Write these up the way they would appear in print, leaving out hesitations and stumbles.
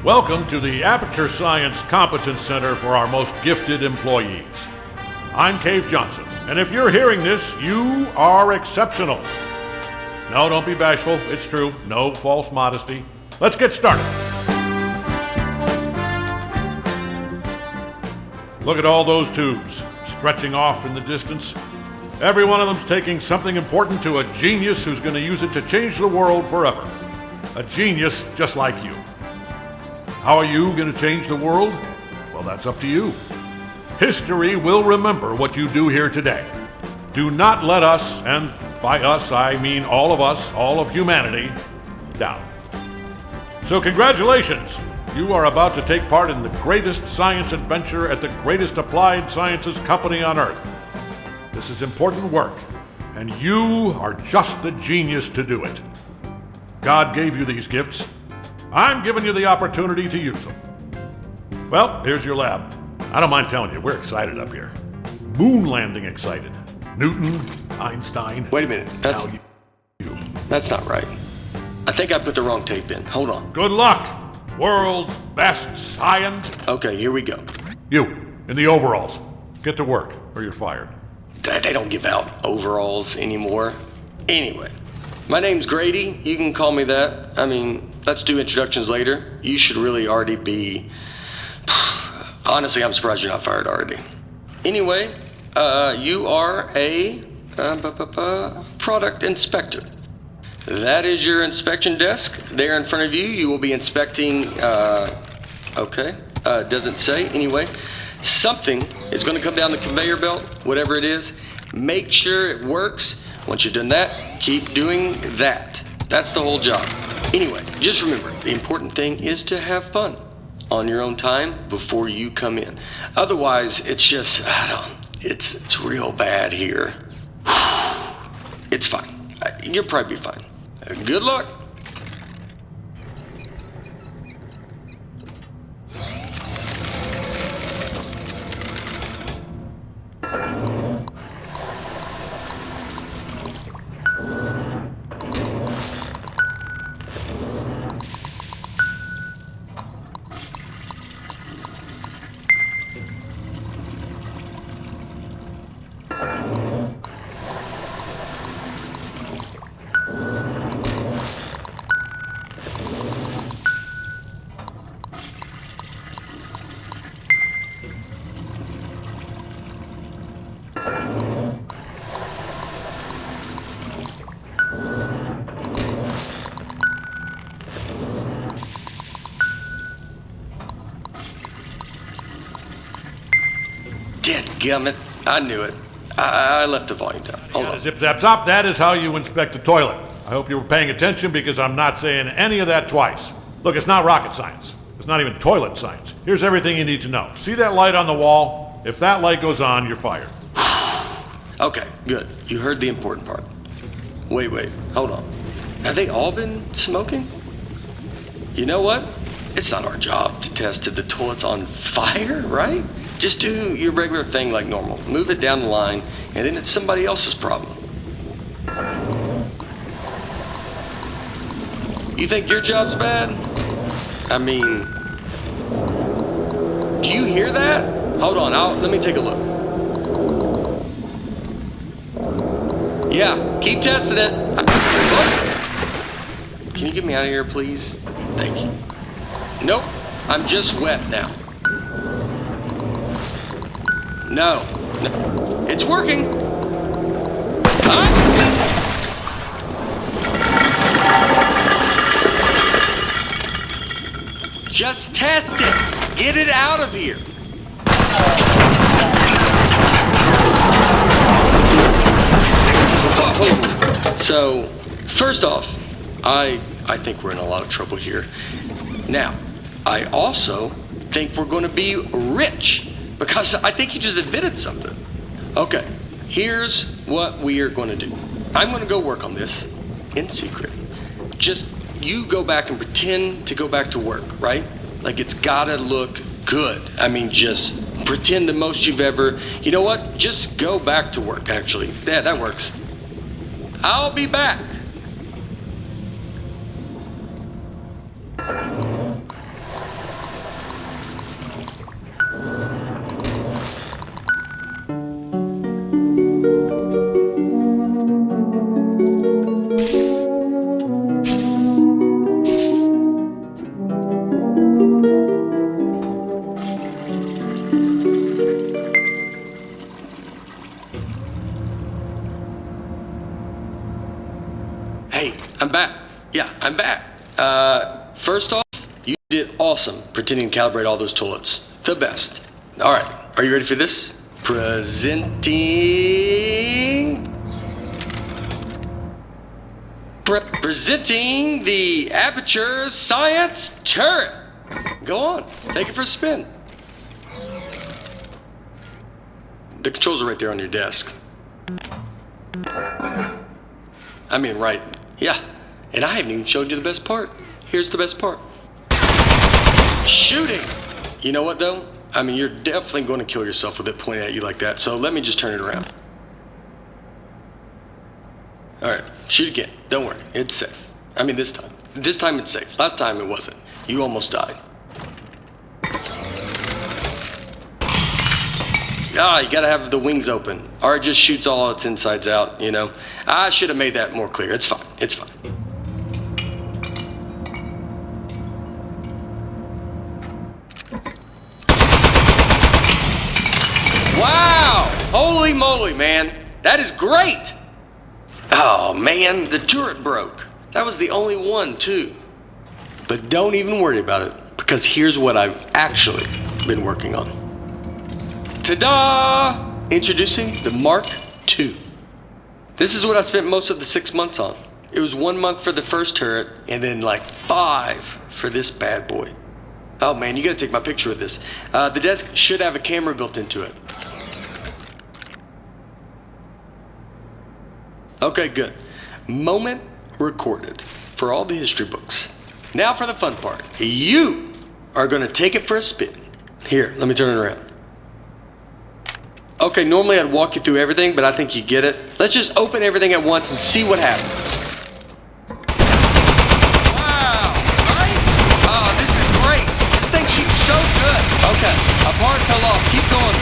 Welcome to the Aperture Science Competence Center for our most gifted employees. I'm Cave Johnson, and if you're hearing this, you are exceptional. No, don't be bashful. It's true. No false modesty. Let's get started. Look at all those tubes stretching off in the distance. Every one of them's taking something important to a genius who's going to use it to change the world forever. A genius just like you. How are you going to change the world? Well, that's up to you. History will remember what you do here today. Do not let us, and by us I mean all of us, all of humanity, down. So congratulations! You are about to take part in the greatest science adventure at the greatest applied sciences company on Earth. This is important work, and you are just the genius to do it. God gave you these gifts. I'm giving you the opportunity to use them. Well, here's your lab. I don't mind telling you, we're excited up here. Moon landing excited. Newton, Einstein. Wait a minute. That's not right. I think I put the wrong tape in. Hold on. Good luck, world's best scientist. Okay, here we go. You, in the overalls. Get to work, or you're fired. They don't give out overalls anymore. Anyway, my name's Grady. You can call me that. I mean, let's do introductions later. You should really already be... Honestly, I'm surprised you're not fired already. Anyway, you are a product inspector. That is your inspection desk. There in front of you, you will be inspecting, doesn't say. Anyway, something is going to come down the conveyor belt, whatever it is. Make sure it works. Once you've done that, keep doing that. That's the whole job. Anyway, just remember, the important thing is to have fun on your own time before you come in. Otherwise, it's just, it's real bad here. It's fine. You'll probably be fine. Good luck. Dadgummit, I knew it. I left the volume down. Hold on. Zip, zap, zop. That is how you inspect a toilet. I hope you were paying attention because I'm not saying any of that twice. Look, it's not rocket science. It's not even toilet science. Here's everything you need to know. See that light on the wall? If that light goes on, you're fired. Okay, good. You heard the important part. Wait, hold on. Have they all been smoking? You know what? It's not our job to test if the toilet's on fire, right? Just do your regular thing like normal. Move it down the line, and then it's somebody else's problem. You think your job's bad? I mean, do you hear that? Hold on, let me take a look. Yeah, keep testing it. Can you get me out of here, please? Thank you. Nope, I'm just wet now. No, it's working. Huh? Just test it. Get it out of here. So, first off, I think we're in a lot of trouble here. Now, I also think we're going to be rich. Because I think you just admitted something. Okay, here's what we are going to do. I'm going to go work on this in secret. Just you go back and pretend to go back to work, right? Like it's got to look good. I mean, just pretend the most you've ever... You know what? Just go back to work, actually. Yeah, that works. I'll be back. I'm back. Yeah, I'm back. First off, you did awesome pretending to calibrate all those toilets. The best. All right, are you ready for this? Presenting the Aperture Science Turret. Go on, take it for a spin. The controls are right there on your desk. I mean, right. Yeah, and I haven't even showed you the best part. Here's the best part. Shooting! You know what, though? I mean, you're definitely going to kill yourself with it pointed at you like that, so let me just turn it around. Alright, shoot again. Don't worry, it's safe. I mean, this time. This time it's safe. Last time it wasn't. You almost died. Ah, you gotta have the wings open, or it just shoots all its insides out, you know? I should have made that more clear. It's fine. It's fine. Wow! Holy moly, man. That is great! Oh, man, the turret broke. That was the only one, too. But don't even worry about it, because here's what I've actually been working on. Ta-da! Introducing the Mark II. This is what I spent most of the 6 months on. It was 1 month for the first turret, and then like 5 for this bad boy. Oh man, you gotta take my picture with this. The desk should have a camera built into it. Okay, good. Moment recorded for all the history books. Now for the fun part. You are gonna take it for a spin. Here, let me turn it around. Okay, normally I'd walk you through everything, but I think you get it. Let's just open everything at once and see what happens. Wow, right? Oh, this is great. This thing shoots so good. Okay, a part fell off. Keep going.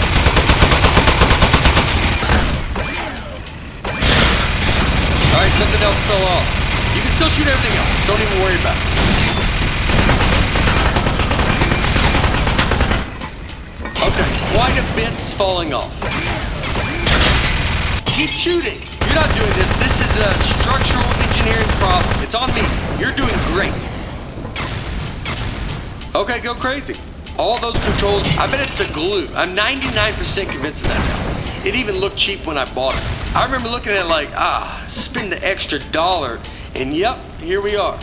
All right, something else fell off. You can still shoot everything else. Don't even worry about it. Okay, quite a bit's falling off. Keep shooting. You're not doing this. This is a structural engineering problem. It's on me. You're doing great. Okay, go crazy. All those controls, I bet it's the glue. I'm 99% convinced of that now. It even looked cheap when I bought it. I remember looking at it like, spend the extra $1, and yep, here we are.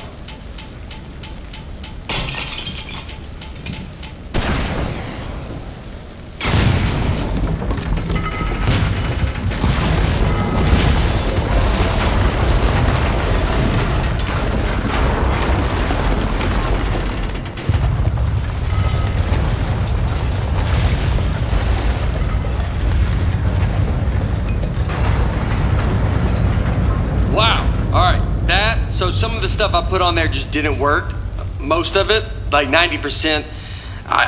So some of the stuff I put on there just didn't work. Most of it, like 90%,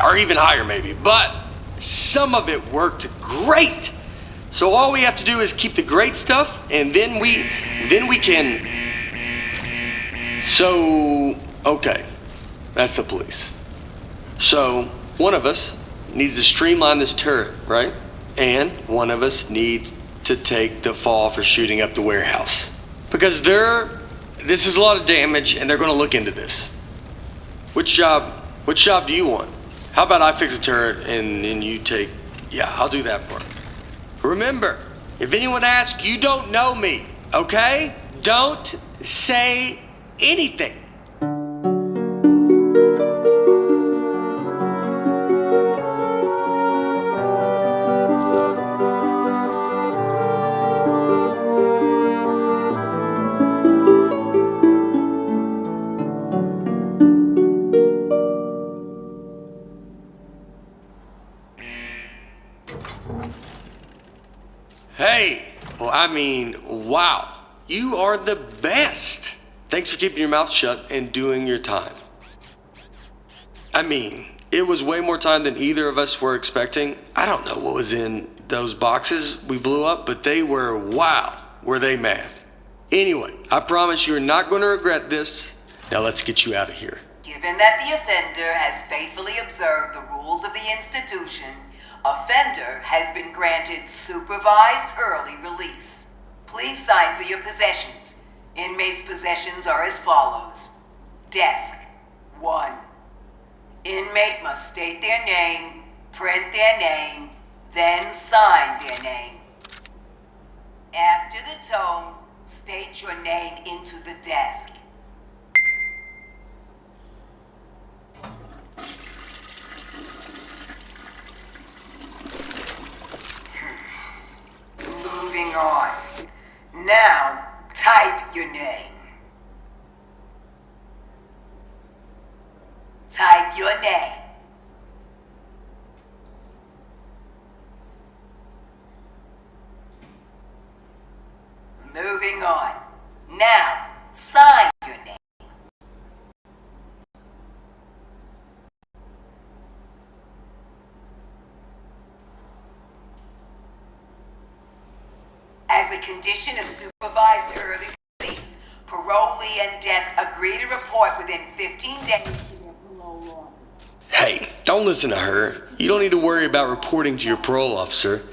or even higher maybe. But some of it worked great. So all we have to do is keep the great stuff, and then we can. So okay, that's the police. So one of us needs to streamline this turret, right? And one of us needs to take the fall for shooting up the warehouse, because this is a lot of damage, and they're going to look into this. Which job do you want? How about I fix a turret and you take... Yeah, I'll do that part. Remember, if anyone asks, you don't know me, okay? Don't say anything. Hey, well, I mean, wow. You are the best. Thanks for keeping your mouth shut and doing your time. I mean, it was way more time than either of us were expecting. I don't know what was in those boxes we blew up, but they were, wow, were they mad. Anyway, I promise you're not going to regret this. Now let's get you out of here. Given that the offender has faithfully observed the rules of the institution, offender has been granted supervised early release. Please sign for your possessions. Inmates' possessions are as follows. Desk, 1. Inmate must state their name, print their name, then sign their name. After the tone, state your name into the desk. Moving on. Now, type your name. Type your name. Moving on. Now, sign your name. As a condition of supervised early release, parolee and desk agree to report within 15 days to their parole officer. Hey, don't listen to her. You don't need to worry about reporting to your parole officer.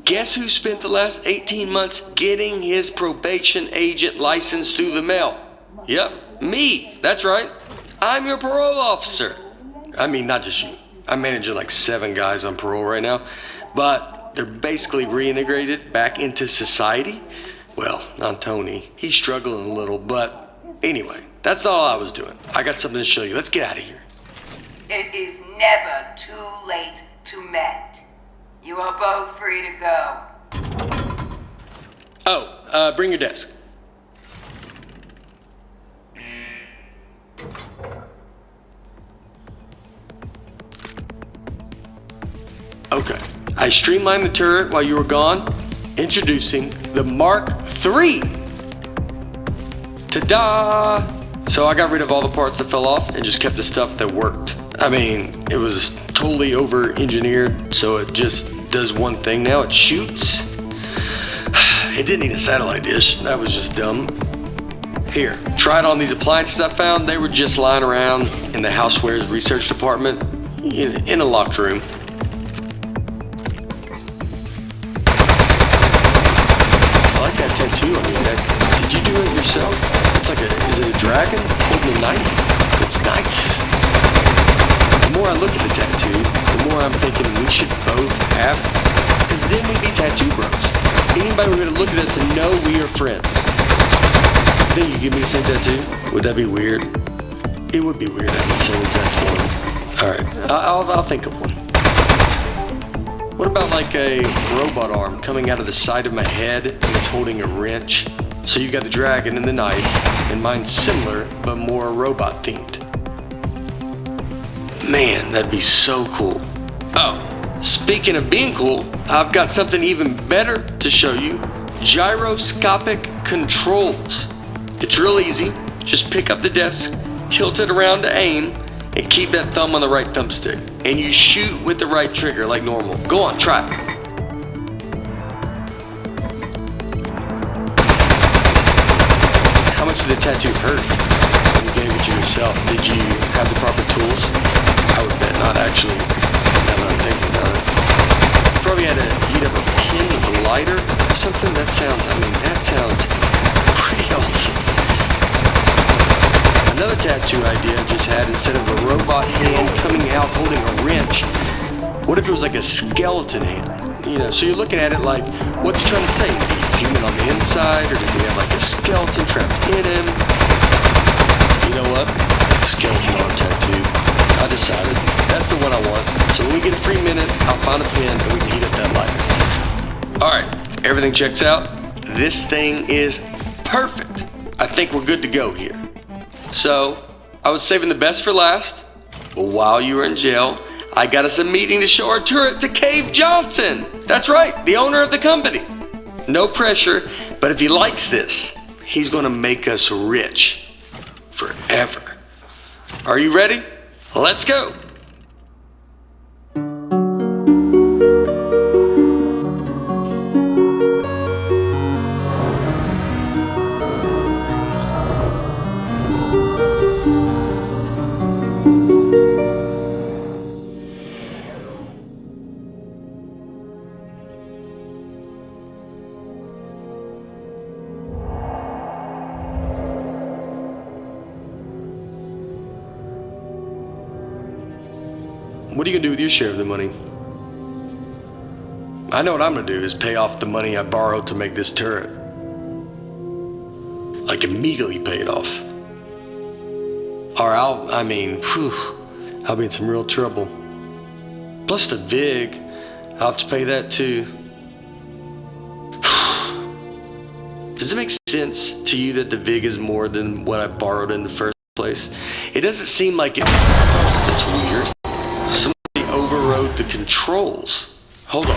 Guess who spent the last 18 months getting his probation agent license through the mail? Yep, me. That's right. I'm your parole officer. I mean, not just you. I'm managing like 7 guys on parole right now, but they're basically reintegrated back into society. Well, not Tony. He's struggling a little, but anyway, that's all I was doing. I got something to show you. Let's get out of here. It is never too late to mend. You are both free to go. Oh, bring your desk. Okay. I streamlined the turret while you were gone. Introducing the Mark III. Ta-da! So I got rid of all the parts that fell off and just kept the stuff that worked. I mean, it was totally over-engineered, so it just does one thing now. It shoots. It didn't need a satellite dish. That was just dumb. Here, try it on these appliances I found. They were just lying around in the housewares research department in a locked room. I like that tattoo on your neck. Did you do it yourself? It's like is it a dragon holding a knife? It's nice. The more I look at the tattoo, the more I'm thinking we should both have it. Because then we'd be tattoo bros. Anybody would look at us and know we are friends. Think you give me the same tattoo? Would that be weird? It would be weird having the same exact one. Alright, I'll think of one. What about like a robot arm coming out of the side of my head and it's holding a wrench? So you got the dragon and the knife, and mine's similar but more robot themed. Man, that'd be so cool. Oh, speaking of being cool, I've got something even better to show you. Gyroscopic controls. It's real easy. Just pick up the desk, tilt it around to aim, and keep that thumb on the right thumbstick. And you shoot with the right trigger like normal. Go on, try it. How much did the tattoo hurt when you gave it to yourself? Did you have the proper tools? I would bet not, actually, now that I'm thinking about it. You probably had you'd have a pin with a lighter or something? That sounds pretty awesome. Another tattoo idea I just had, instead of a robot hand coming out holding a wrench, what if it was like a skeleton hand? You know, so you're looking at it like, what's he trying to say? Is he human on the inside, or does he have like a skeleton trapped in him? You know what? Skeleton arm tattoo. I decided. That's the one I want. So when we get a free minute, I'll find a pen and we can heat up that lighter. Alright, everything checks out. This thing is perfect. I think we're good to go here. So, I was saving the best for last. But while you were in jail, I got us a meeting to show our turret to Cave Johnson. That's right, the owner of the company. No pressure, but if he likes this, he's gonna make us rich. Forever. Are you ready? Let's go. What are you gonna do with your share of the money? I know what I'm gonna do is pay off the money I borrowed to make this turret. Like immediately pay it off. Or I'll be in some real trouble. Plus the VIG, I'll have to pay that too. Does it make sense to you that the VIG is more than what I borrowed in the first place? It doesn't seem like it. That's weird. Somebody overrode the controls. Hold on.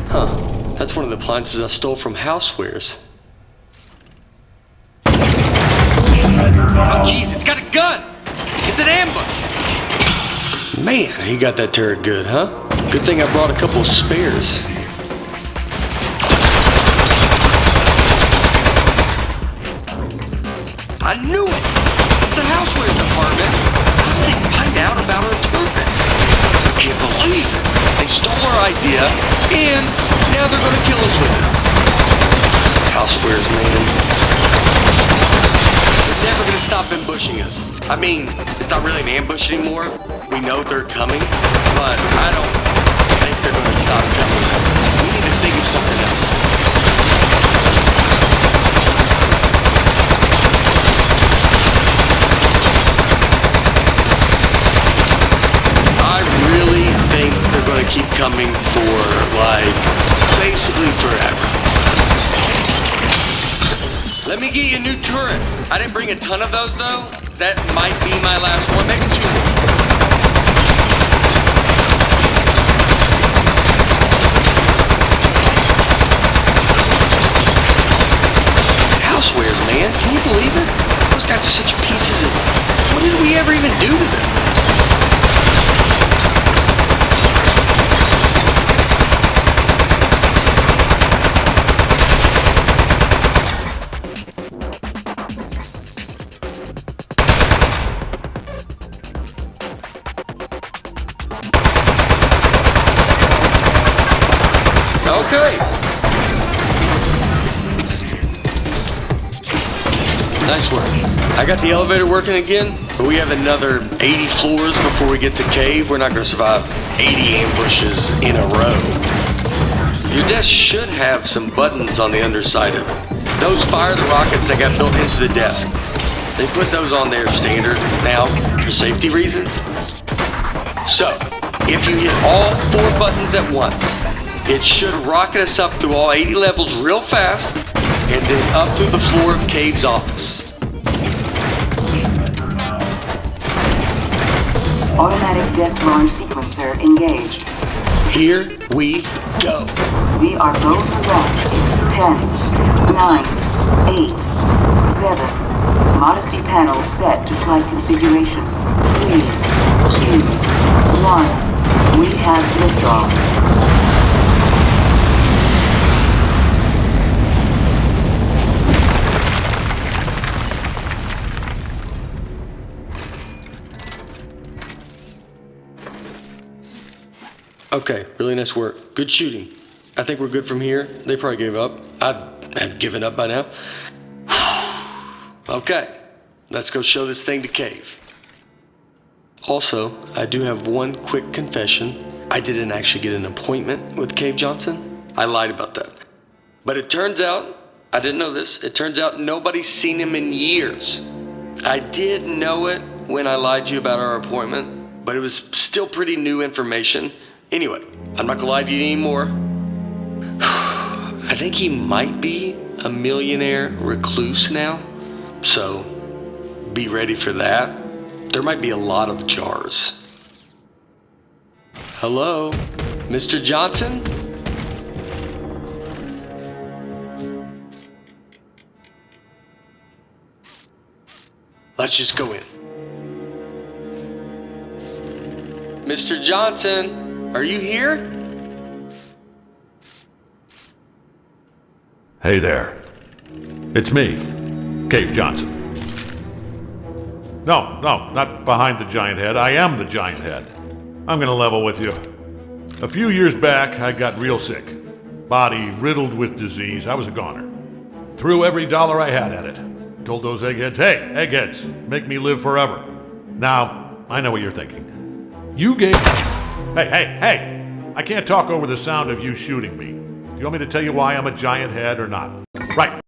Huh. That's one of the appliances I stole from Housewares. Oh jeez, it's got a gun! It's an ambush! Man, he got that turret good, huh? Good thing I brought a couple of spares. I knew it! It's the Housewares department! How did they find out about our turret? I can't believe it! They stole our idea, and now they're gonna kill us with it. Housewares, man. They're never gonna stop ambushing us. I mean, it's not really an ambush anymore. We know they're coming, but I don't think they're gonna stop coming. We need to think of something else. I really think they're gonna keep coming for, like, basically forever. Let me get you a new turret. I didn't bring a ton of those though. That might be my last one. Maybe two more. Housewares, man. Can you believe it? Those guys are such pieces of... What did we ever even do to them? Okay. Nice work. I got the elevator working again, but we have another 80 floors before we get to cave. We're not going to survive 80 ambushes in a row. Your desk should have some buttons on the underside of it. Those fire the rockets that got built into the desk. They put those on there standard now for safety reasons. So, if you hit all 4 buttons at once, it should rocket us up through all 80 levels real fast, and then up through the floor of Cave's office. Automatic desk launch sequencer engaged. Here we go. We are go for launch in 10, 9, 8, 7. Modesty panel set to flight configuration. 3, 2, 1. We have liftoff. Okay, really nice work. Good shooting. I think we're good from here. They probably gave up. I'd have given up by now. Okay, let's go show this thing to Cave. Also, I do have one quick confession. I didn't actually get an appointment with Cave Johnson. I lied about that. But it turns out, I didn't know this, it turns out nobody's seen him in years. I did know it when I lied to you about our appointment, but it was still pretty new information. Anyway, I'm not gonna lie to you anymore. I think he might be a millionaire recluse now. So, be ready for that. There might be a lot of jars. Hello, Mr. Johnson? Let's just go in. Mr. Johnson, are you here? Hey there. It's me, Cave Johnson. No, not behind the giant head. I am the giant head. I'm gonna level with you. A few years back, I got real sick. body riddled with disease, I was a goner. Threw every dollar I had at it. Told those eggheads, hey, eggheads, make me live forever. Now, I know what you're thinking. You gave... Hey! I can't talk over the sound of you shooting me. Do you want me to tell you why I'm a giant head or not? Right.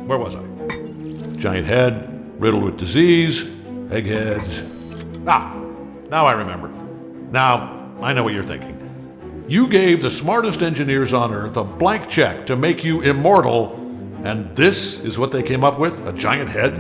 Where was I? Giant head, riddled with disease, eggheads. Now I remember. Now, I know what you're thinking. You gave the smartest engineers on Earth a blank check to make you immortal, and this is what they came up with? A giant head?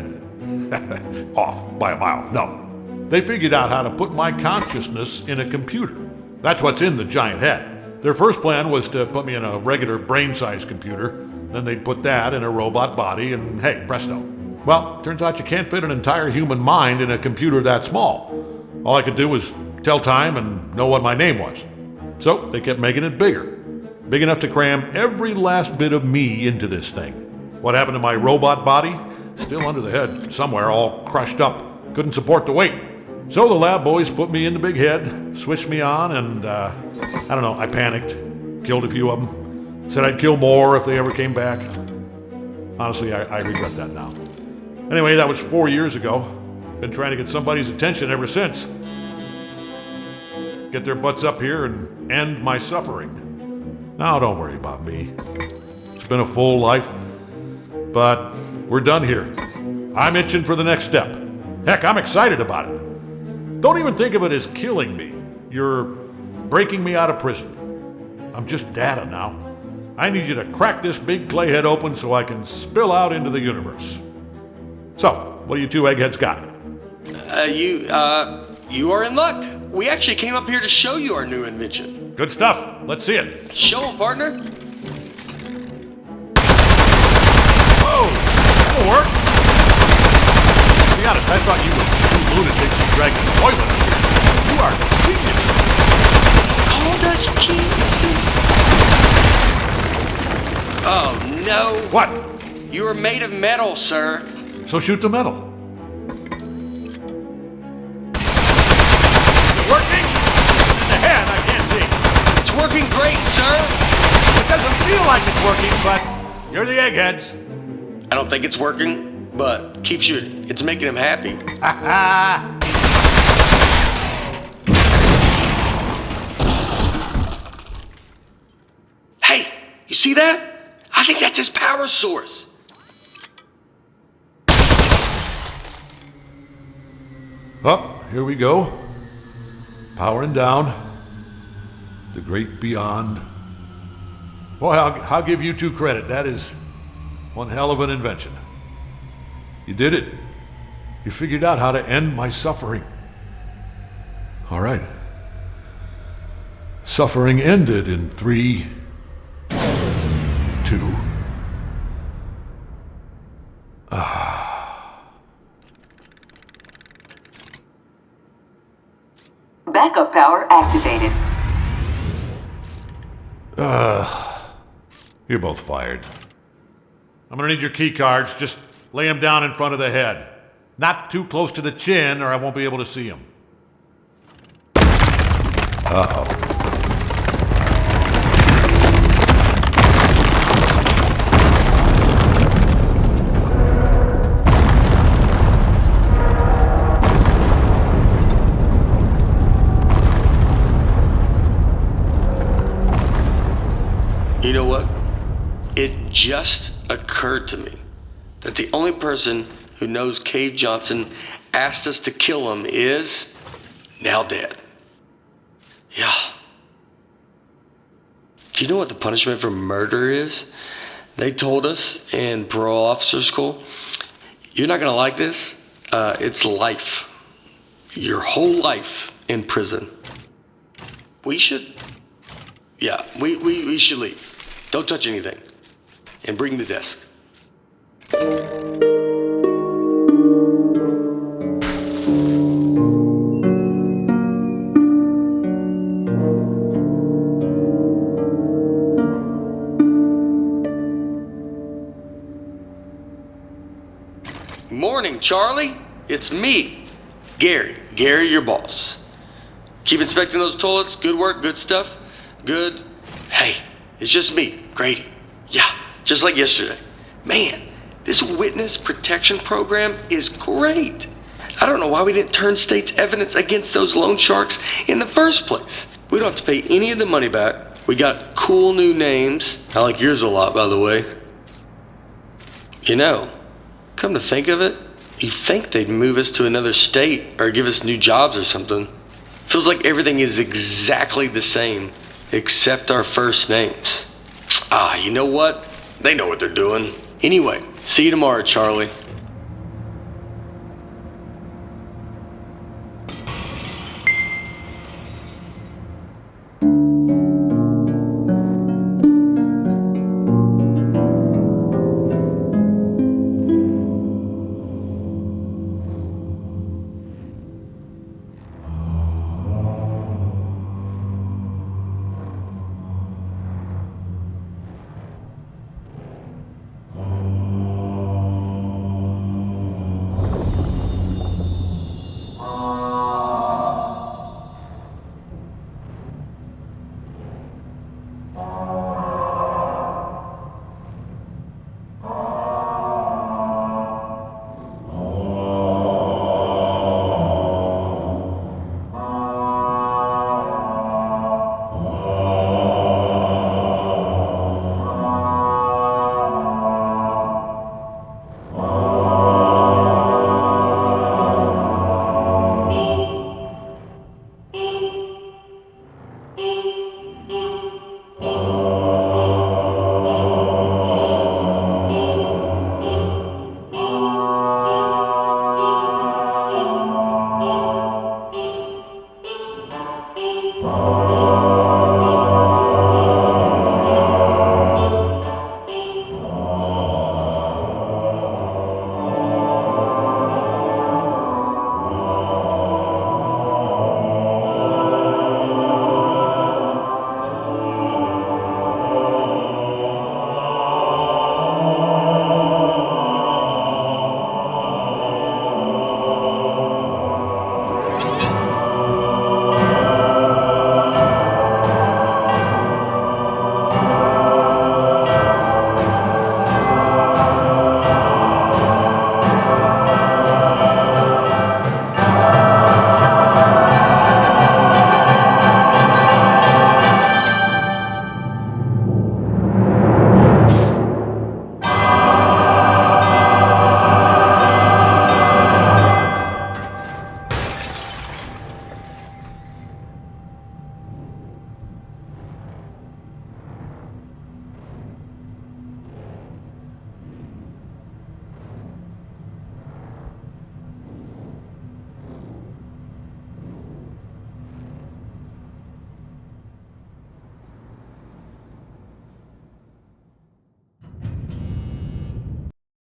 Off by a mile. No. They figured out how to put my consciousness in a computer. That's what's in the giant head. Their first plan was to put me in a regular brain-sized computer, then they'd put that in a robot body, and hey, presto. Well, turns out you can't fit an entire human mind in a computer that small. All I could do was tell time and know what my name was. So they kept making it bigger. Big enough to cram every last bit of me into this thing. What happened to my robot body? Still under the head, somewhere, all crushed up. Couldn't support the weight. So the lab boys put me in the big head, switched me on, and I don't know, I panicked. Killed a few of them. Said I'd kill more if they ever came back. Honestly, I regret that now. Anyway, that was 4 years ago. Been trying to get somebody's attention ever since. Get their butts up here and end my suffering. Now, don't worry about me. It's been a full life, but we're done here. I'm itching for the next step. Heck, I'm excited about it. Don't even think of it as killing me. You're breaking me out of prison. I'm just data now. I need you to crack this big clay head open so I can spill out into the universe. So, what do you two eggheads got? You are in luck. We actually came up here to show you our new invention. Good stuff. Let's see it. Show 'em, partner. Whoa! That'll work. To be honest, I thought you were two lunatics who dragged the toilet up here. You are genius. Called us geniuses. Oh, no. What? You are made of metal, sir. So shoot the metal. Working? The head, I can't see. It's working great, sir. It doesn't feel like it's working, but you're the eggheads. I don't think it's working, but keep shooting. It's making him happy. Ha ha! Hey, you see that? I think that's his power source. Oh, here we go. Powering down. The great beyond. Boy, I'll give you two credit. That is one hell of an invention. You did it. You figured out how to end my suffering. All right. Suffering ended in 3, 2. Backup power activated. You're both fired. I'm gonna need your key cards. Just lay them down in front of the head. Not too close to the chin or I won't be able to see them. Uh-oh. You know what? It just occurred to me that the only person who knows Cave Johnson asked us to kill him is now dead. Yeah. Do you know what the punishment for murder is? They told us in parole officer school, you're not gonna like this. It's life. Your whole life in prison. We should leave. Don't touch anything. And bring the desk. Morning, Charlie. It's me, Gary. Gary, your boss. Keep inspecting those toilets. Good work, good stuff. Good. Hey, it's just me. Grady. Yeah, just like yesterday. Man, this witness protection program is great. I don't know why we didn't turn state's evidence against those loan sharks in the first place. We don't have to pay any of the money back. We got cool new names. I like yours a lot, by the way. You know, come to think of it, you'd think they'd move us to another state or give us new jobs or something. Feels like everything is exactly the same, except our first names. You know what? They know what they're doing. Anyway, see you tomorrow, Charlie.